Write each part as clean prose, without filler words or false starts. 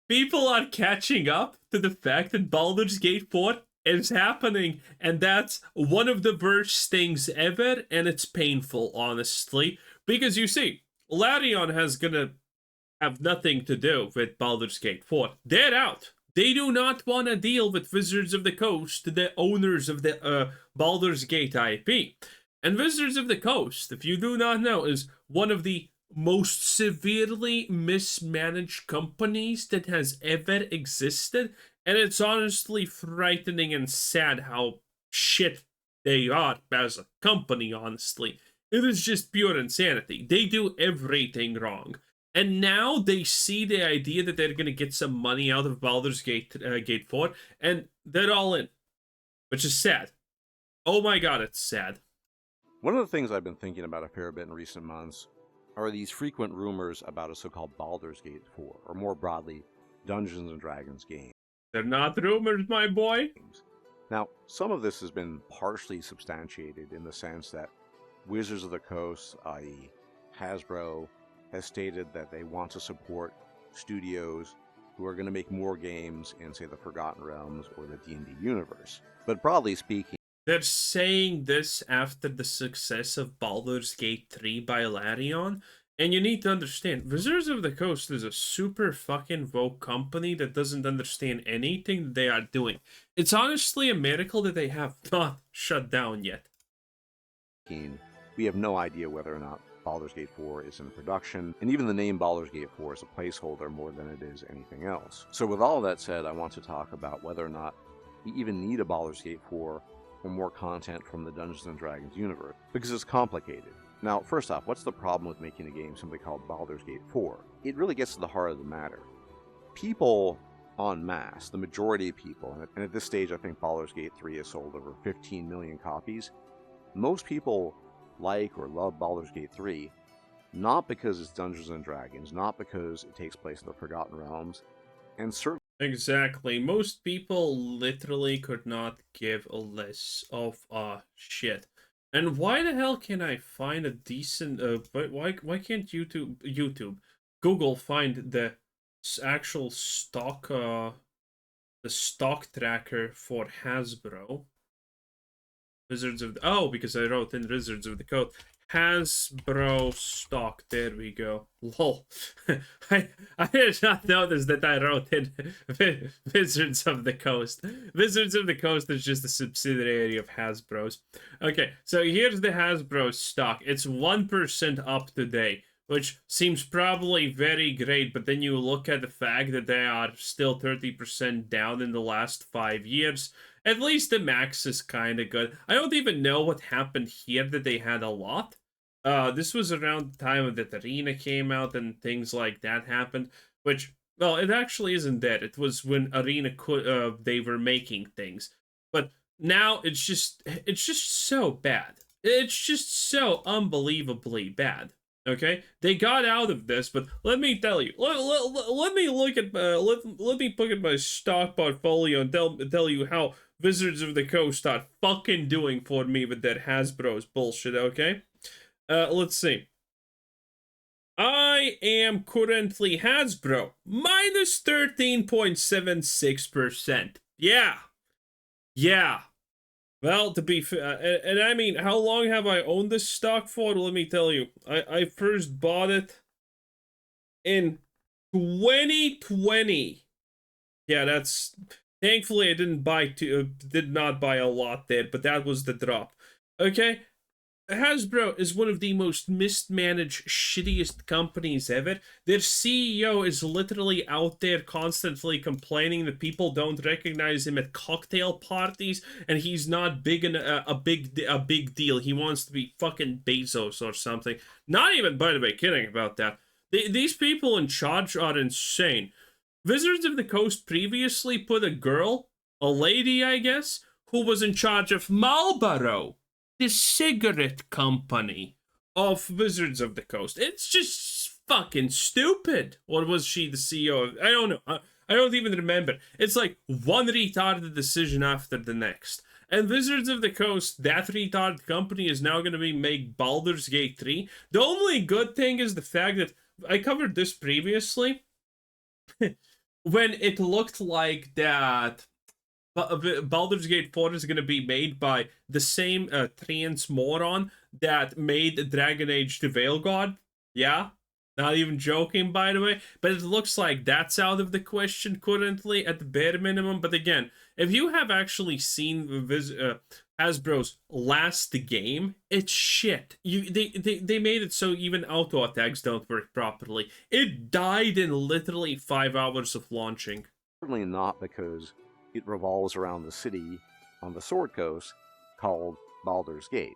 People are catching up to the fact that Baldur's Gate 4 is happening, and that's one of the worst things ever, and it's painful, honestly, because you see, Larian has gonna have nothing to do with Baldur's Gate 4. They're out. They do not want to deal with Wizards of the Coast, the owners of the Baldur's Gate IP. And Wizards of the Coast, if you do not know, is one of the most severely mismanaged companies that has ever existed. And it's honestly frightening and sad how shit they are as a company, honestly. It is just pure insanity. They do everything wrong. And now they see the idea that they're going to get some money out of Baldur's Gate, Gate 4, and they're all in, which is sad. Oh my god, it's sad. One of the things I've been thinking about a fair bit in recent months are these frequent rumors about a so-called Baldur's Gate 4, or more broadly, Dungeons & Dragons game. They're not rumors, my boy. Now, some of this has been partially substantiated in the sense that Wizards of the Coast, i.e. Hasbro, has stated that they want to support studios who are going to make more games in, say, the Forgotten Realms or the D&D universe. But broadly speaking, they're saying this after the success of Baldur's Gate 3 by Larian, and you need to understand, Wizards of the Coast is a super fucking woke company that doesn't understand anything that they are doing. It's honestly a miracle that they have not shut down yet. We have no idea whether or not Baldur's Gate 4 is in production, and even the name Baldur's Gate 4 is a placeholder more than it is anything else. So with all that said, I want to talk about whether or not we even need a Baldur's Gate 4 or more content from the Dungeons & Dragons universe, because it's complicated. Now, first off, what's the problem with making a game simply called Baldur's Gate 4? It really gets to the heart of the matter. People en masse, the majority of people, and at this stage I think Baldur's Gate 3 has sold over 15 million copies, most people like or love Baldur's Gate 3, not because it's Dungeons & Dragons, not because it takes place in the Forgotten Realms, and certainly... Exactly. Most people literally could not give a less of a shit. And why the hell can I find a decent... why can't Google find the actual stock... the stock tracker for Hasbro? Wizards of the... Oh, because I wrote in Wizards of the Coast. Hasbro stock. There we go. Lol. I did not notice that I wrote in Wizards of the Coast. Wizards of the Coast is just a subsidiary of Hasbro's. Okay, so here's the Hasbro stock. It's 1% up today, which seems probably very great, but then you look at the fact that they are still 30% down in the last 5 years. At least the max is kind of good. I don't even know what happened here that they had a lot. This was around the time that Arena came out and things like that happened, which, well, it actually isn't that. It was when Arena they were making things. But now it's just so bad. It's just so unbelievably bad. Okay, they got out of this, but let me tell you, let me look at let me look at my stock portfolio and tell you how Wizards of the Coast are fucking doing for me with that Hasbro's bullshit. Okay, let's see. I am currently Hasbro minus 13.76%. Yeah. Well, to be fair, and I mean, how long have I owned this stock for? Let me tell you. I first bought it in 2020. Yeah, that's... Thankfully, I did not buy a lot there, but that was the drop. Okay? Hasbro is one of the most mismanaged, shittiest companies ever. Their CEO is literally out there constantly complaining that people don't recognize him at cocktail parties, and he's not big in a big deal. He wants to be fucking Bezos or something. Not even, by the way, kidding about that. These people in charge are insane. Wizards of the Coast previously put a lady, I guess, who was in charge of Marlboro, the cigarette company of Wizards of the Coast. It's just fucking stupid. Or was she the CEO of... I don't know. I don't even remember. It's like one retarded decision after the next. And Wizards of the Coast, that retarded company, is now going to make Baldur's Gate 3. The only good thing is the fact that... I covered this previously. when it looked like that Baldur's Gate 4 is going to be made by the same trans moron that made Dragon Age the Veil God. Yeah? Not even joking, by the way. But it looks like that's out of the question currently, at the bare minimum. But again, if you have actually seen Hasbro's last game, it's shit. They made it so even auto attacks don't work properly. It died in literally 5 hours of launching. Certainly not because it revolves around the city on the Sword Coast called Baldur's Gate.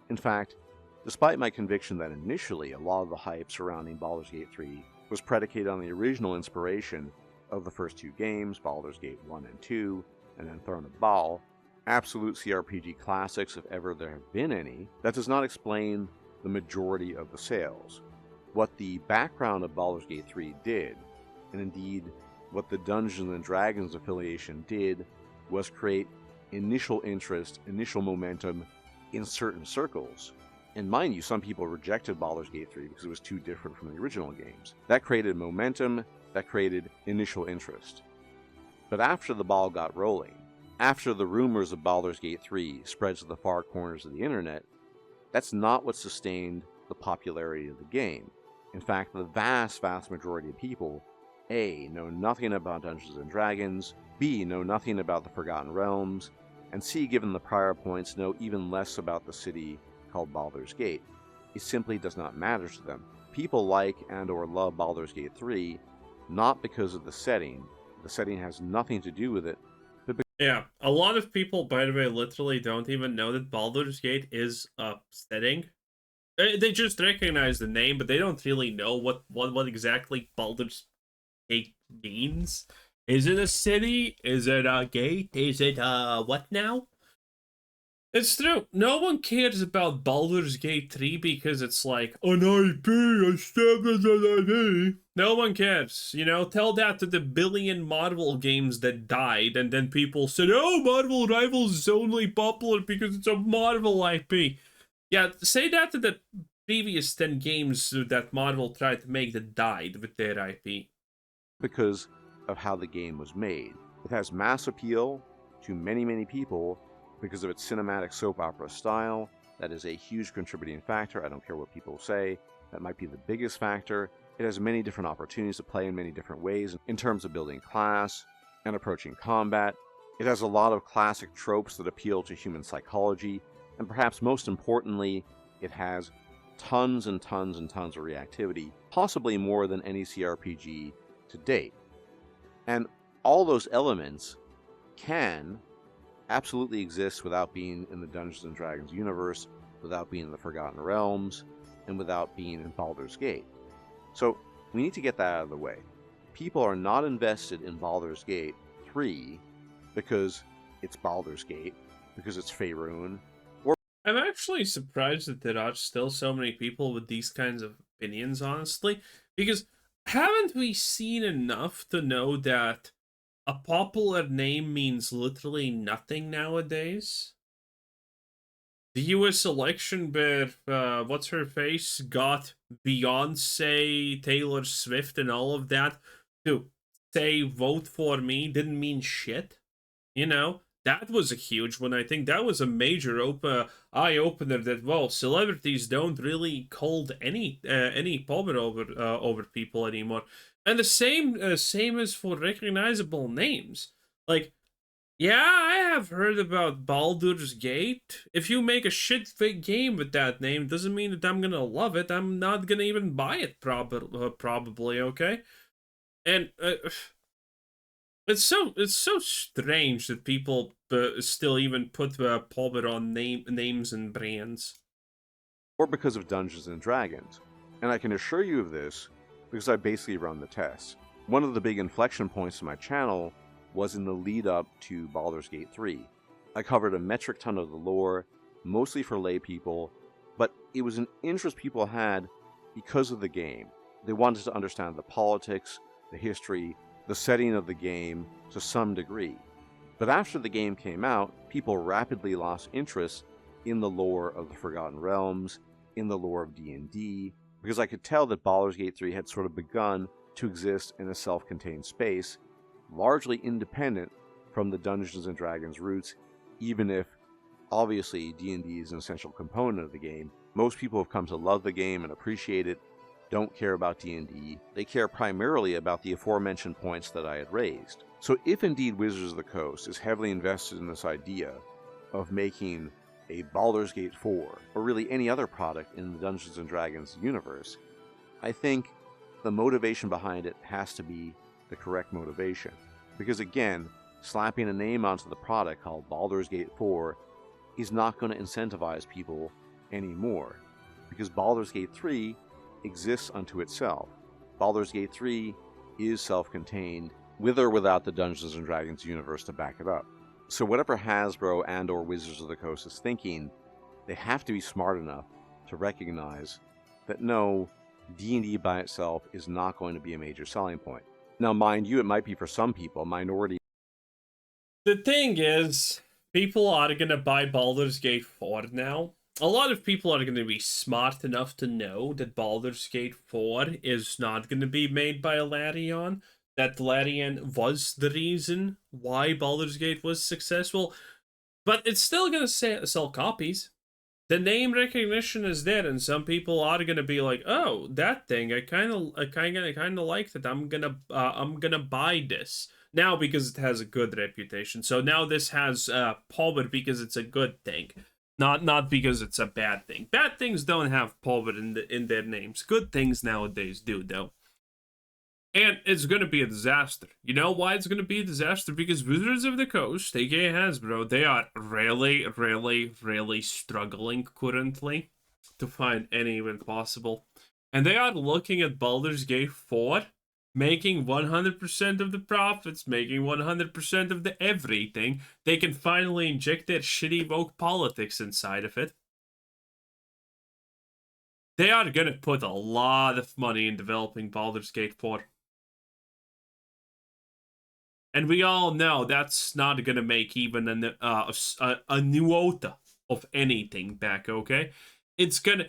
In fact, despite my conviction that initially a lot of the hype surrounding Baldur's Gate 3 was predicated on the original inspiration of the first 2 games, Baldur's Gate 1 and 2, and then Throne of Baal, absolute CRPG classics if ever there have been any, that does not explain the majority of the sales. What the background of Baldur's Gate 3 did, and indeed what the Dungeons and Dragons affiliation did, was create initial interest, initial momentum in certain circles. And mind you, some people rejected Baldur's Gate 3 because it was too different from the original games. That created momentum, that created initial interest. But after the ball got rolling, after the rumors of Baldur's Gate 3 spread to the far corners of the internet, that's not what sustained the popularity of the game. In fact, the vast majority of people A. know nothing about Dungeons & Dragons, B. know nothing about the Forgotten Realms, and C. given the prior points, know even less about the city called Baldur's Gate. It simply does not matter to them. People like and or love Baldur's Gate 3 not because of the setting has nothing to do with it, but Yeah, a lot of people, by the way, literally don't even know that Baldur's Gate is a setting. They just recognize the name, but they don't really know what exactly Baldur's Gate means. Is it a city? Is it a gate? Is it what now? It's true. No one cares about Baldur's Gate 3 because it's like an IP, a standard IP. No one cares. You know, tell that to the billion Marvel games that died, and then people said, oh, Marvel Rivals is only popular because it's a Marvel IP. Yeah, say that to the previous 10 games that Marvel tried to make that died with their IP. because of how the game was made. It has mass appeal to many people because of its cinematic soap opera style. That is a huge contributing factor. I don't care what people say. That might be the biggest factor. It has many different opportunities to play in many different ways in terms of building class and approaching combat. It has a lot of classic tropes that appeal to human psychology, and perhaps most importantly, it has tons and tons and tons of reactivity, possibly more than any CRPG to date. And all those elements can absolutely exist without being in the Dungeons & Dragons universe, without being in the Forgotten Realms, and without being in Baldur's Gate. So we need to get that out of the way. People are not invested in Baldur's Gate 3 because it's Baldur's Gate, because it's Faerun. I'm actually surprised that there are still so many people with these kinds of opinions, honestly, because haven't we seen enough to know that a popular name means literally nothing nowadays? The US election where, what's her face, got Beyonce, Taylor Swift, and all of that to say vote for me didn't mean shit. You know, that was a huge one. I think that was a major eye opener that, well, celebrities don't really hold any power over people anymore. And the same as for recognizable names. Like, yeah, I have heard about Baldur's Gate. If you make a shit fake game with that name, doesn't mean that I'm gonna love it. I'm not gonna even buy it, probably. Okay, and it's so strange that people still even put power on names and brands. Or because of Dungeons & Dragons. And I can assure you of this because I basically run the test. One of the big inflection points in my channel was in the lead up to Baldur's Gate 3. I covered a metric ton of the lore, mostly for lay people, but it was an interest people had because of the game. They wanted to understand the politics, the history, the setting of the game to some degree. But after the game came out, people rapidly lost interest in the lore of the Forgotten Realms, in the lore of D&D, because I could tell that Baldur's Gate 3 had sort of begun to exist in a self-contained space, largely independent from the Dungeons & Dragons roots, even if, obviously, D&D is an essential component of the game. Most people have come to love the game and appreciate it, don't care about D&D. They care primarily about the aforementioned points that I had raised. So if indeed Wizards of the Coast is heavily invested in this idea of making a Baldur's Gate 4, or really any other product in the Dungeons & Dragons universe, I think the motivation behind it has to be the correct motivation. Because again, slapping a name onto the product called Baldur's Gate 4 is not going to incentivize people anymore. Because Baldur's Gate 3 exists unto itself. Baldur's Gate 3 is self-contained, with or without the Dungeons & Dragons universe to back it up. So whatever Hasbro and or Wizards of the Coast is thinking, they have to be smart enough to recognize that no, D&D by itself is not going to be a major selling point. Now, mind you, it might be for some people, a minority. The thing is, people are going to buy Baldur's Gate 4 now. A lot of people are going to be smart enough to know that Baldur's Gate 4 is not going to be made by Larian, that Larian was the reason why Baldur's Gate was successful, but it's still going to sell copies. The name recognition is there, and some people are going to be like, "Oh, that thing! I kind of like that. I'm gonna buy this now because it has a good reputation. So now this has power because it's a good thing, not because it's a bad thing. Bad things don't have power in their names. Good things nowadays do, though." And it's going to be a disaster. You know why it's going to be a disaster? Because Wizards of the Coast, aka Hasbro, they are really, really, really struggling currently to find any even possible. And they are looking at Baldur's Gate 4, making 100% of the profits, making 100% of the everything. They can finally inject their shitty woke politics inside of it. They are going to put a lot of money in developing Baldur's Gate 4. And we all know that's not going to make even a iota of anything back, okay? It's going to...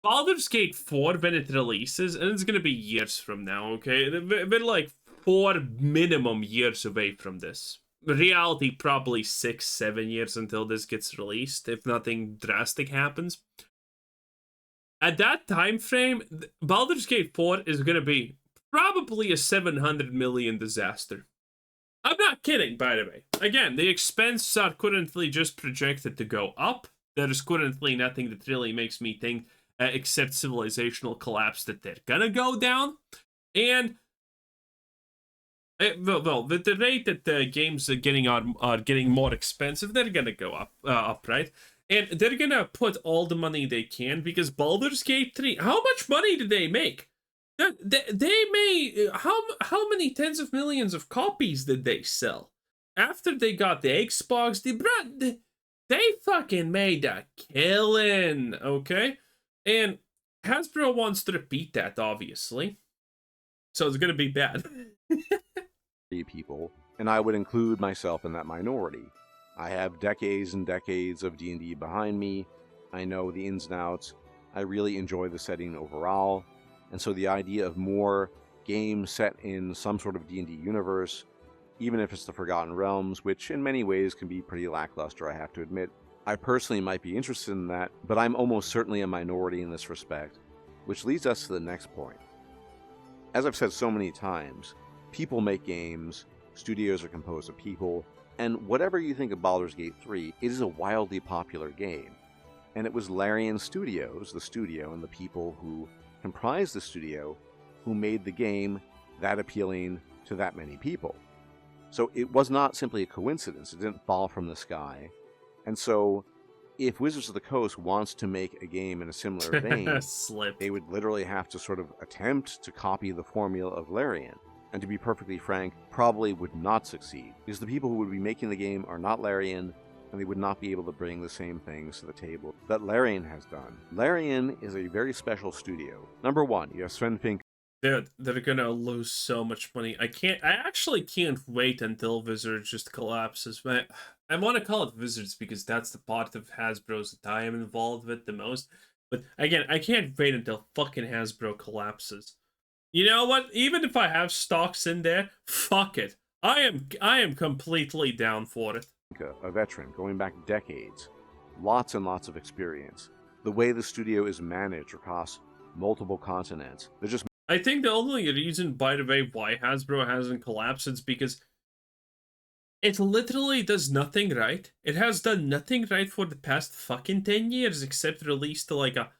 Baldur's Gate 4, when it releases, and it's going to be years from now, okay? We're like 4 minimum years away from this. Reality, probably 6-7 years until this gets released, if nothing drastic happens. At that time frame, Baldur's Gate 4 is going to be probably a 700 million disaster. I'm not kidding, by the way. Again, the expenses are currently just projected to go up. There is currently nothing that really makes me think, except civilizational collapse, that they're gonna go down. And, with the rate that the games are getting more expensive, they're gonna go up, right? And they're gonna put all the money they can, because Baldur's Gate 3, how much money did they make? They made how many tens of millions of copies did they sell after they got the Xbox? They fucking made a killing, okay? And Hasbro wants to repeat that, obviously, so it's gonna be bad. People, and I would include myself in that minority. I have decades and decades of D&D behind me. I know the ins and outs. I really enjoy the setting overall. And so the idea of more games set in some sort of D&D universe, even if it's the Forgotten Realms, which in many ways can be pretty lackluster, I have to admit, I personally might be interested in that, but I'm almost certainly a minority in this respect, which leads us to the next point. As I've said so many times, people make games, studios are composed of people, and whatever you think of Baldur's Gate 3, it is a wildly popular game. And it was Larian Studios, the studio, and the people who comprised the studio who made the game that appealing to that many people. So it was not simply a coincidence. It didn't fall from the sky. And so if Wizards of the Coast wants to make a game in a similar vein, they would literally have to sort of attempt to copy the formula of Larian. And to be perfectly frank, probably would not succeed, because the people who would be making the game are not Larian, and they would not be able to bring the same things to the table that Larian has done. Larian is a very special studio. Number one, you have Sven Fink. Dude, they're gonna lose so much money. I actually can't wait until Wizards just collapses. I want to call it Wizards because that's the part of Hasbro's that I am involved with the most. But again, I can't wait until fucking Hasbro collapses. You know what? Even if I have stocks in there, fuck it. I am completely down for it. A veteran going back decades, lots and lots of experience. The way the studio is managed across multiple continents, they're just I think the only reason, by the way, why Hasbro hasn't collapsed is because it literally does nothing right. It has done nothing right for the past fucking 10 years except release like a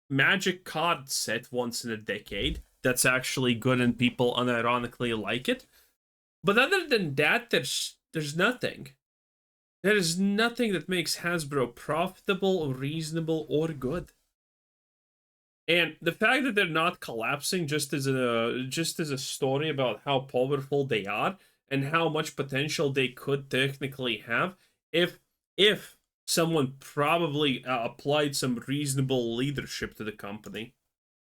magic card set once in a decade that's actually good and people unironically like it. But other than that, there's nothing. There is nothing that makes Hasbro profitable, reasonable, or good. And the fact that they're not collapsing just as a story about how powerful they are and how much potential they could technically have if someone probably applied some reasonable leadership to the company.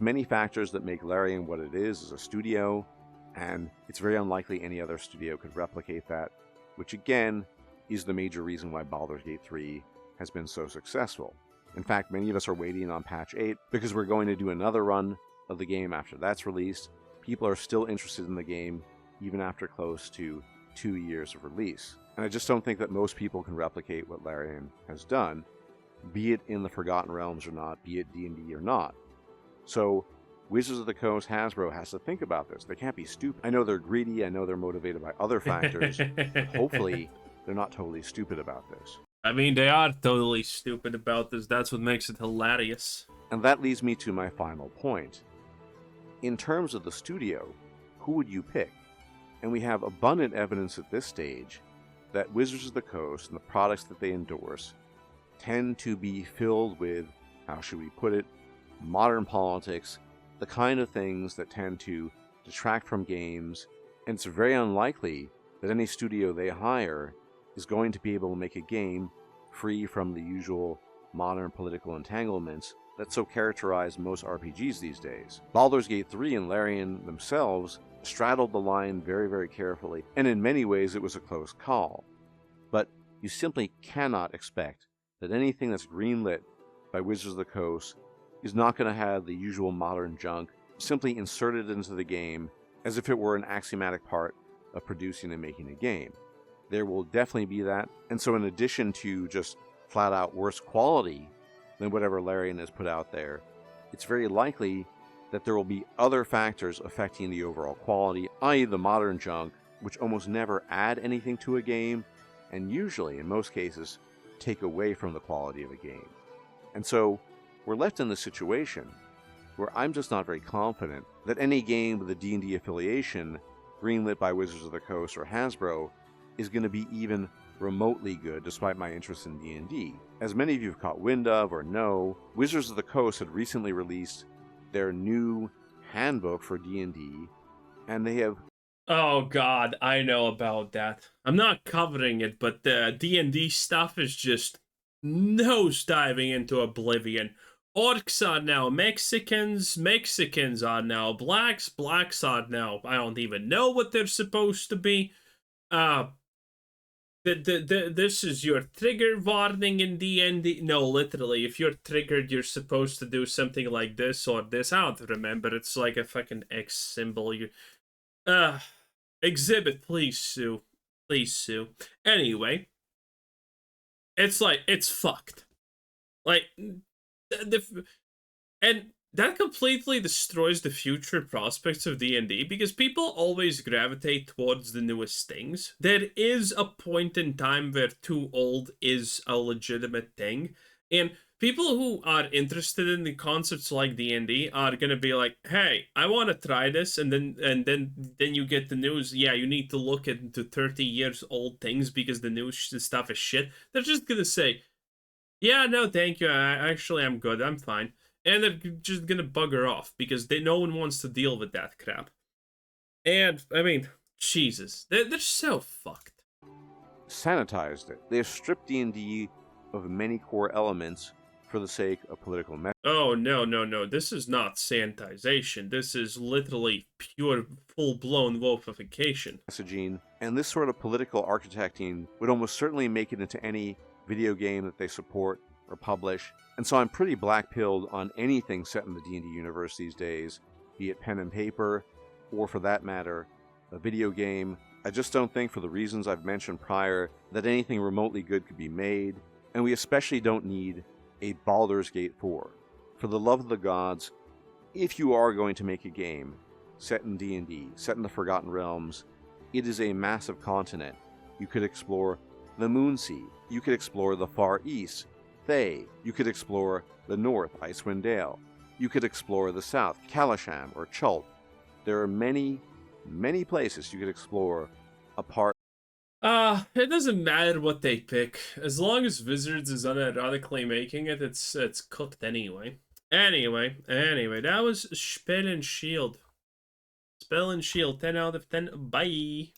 many factors that make Larian what it is as a studio, and it's very unlikely any other studio could replicate that, which again is the major reason why Baldur's Gate 3 has been so successful. In fact, many of us are waiting on patch 8 because we're going to do another run of the game after that's released. People are still interested in the game even after close to 2 years of release. And I just don't think that most people can replicate what Larian has done, be it in the Forgotten Realms or not, be it D&D or not. So Wizards of the Coast, Hasbro has to think about this. They can't be stupid. I know they're greedy, I know they're motivated by other factors, but hopefully they're not totally stupid about this. I mean, they are totally stupid about this. That's what makes it hilarious. And that leads me to my final point. In terms of the studio, who would you pick? And we have abundant evidence at this stage that Wizards of the Coast and the products that they endorse tend to be filled with, how should we put it, modern politics, the kind of things that tend to detract from games, and it's very unlikely that any studio they hire is going to be able to make a game free from the usual modern political entanglements that so characterize most RPGs these days. Baldur's Gate 3 and Larian themselves straddled the line very, very carefully, and in many ways it was a close call. But you simply cannot expect that anything that's greenlit by Wizards of the Coast is not going to have the usual modern junk simply inserted into the game as if it were an axiomatic part of producing and making a game. There will definitely be that, and so in addition to just flat out worse quality than whatever Larian has put out there, it's very likely that there will be other factors affecting the overall quality, i.e. the modern junk, which almost never add anything to a game, and usually, in most cases, take away from the quality of a game. And so, we're left in this situation where I'm just not very confident that any game with a D&D affiliation, greenlit by Wizards of the Coast or Hasbro, is going to be even remotely good despite my interest in D&D. As many of you have caught wind of or know, Wizards of the Coast had recently released their new handbook for D&D, and they have... Oh god, I know about that. I'm not covering it, but the D&D stuff is just nosediving into oblivion. Orcs are now Mexicans, Mexicans are now blacks, blacks are now... I don't even know what they're supposed to be. This is your trigger warning in D&D. No, literally, if you're triggered, you're supposed to do something like this or this. I don't remember. It's like a fucking X symbol. Exhibit, please sue. Please sue. Anyway, it's like, it's fucked. Like, and that completely destroys the future prospects of D&D because people always gravitate towards the newest things. There is a point in time where too old is a legitimate thing, and people who are interested in the concepts like D&D are gonna be like, "Hey, I want to try this," and then you get the news. Yeah, you need to look into 30 years old things because the new stuff is shit. They're just gonna say, "Yeah, no, thank you. I'm good. I'm fine." And they're just gonna bugger off because no one wants to deal with that crap. And, I mean, Jesus. They're so fucked. sanitized it. They have stripped D&D of many core elements for the sake of political messaging. Oh, no. This is not sanitization. This is literally pure, full-blown wolfification. And this sort of political architecting would almost certainly make it into any video game that they support or publish. And so I'm pretty black-pilled on anything set in the D&D universe these days, be it pen and paper, or for that matter, a video game. I just don't think, for the reasons I've mentioned prior, that anything remotely good could be made, and we especially don't need a Baldur's Gate 4. For the love of the gods, if you are going to make a game set in D&D, set in the Forgotten Realms, it is a massive continent. You could explore the Moonsea, you could explore the Far East, Thay, you could explore the North, Icewind Dale, you could explore the South, Kalasham or Chult. There are many, many places you could explore apart. It doesn't matter what they pick. As long as Wizards is unironically making it, it's cooked anyway. Anyway, that was Spell and Shield. Spell and Shield, 10 out of 10. Bye.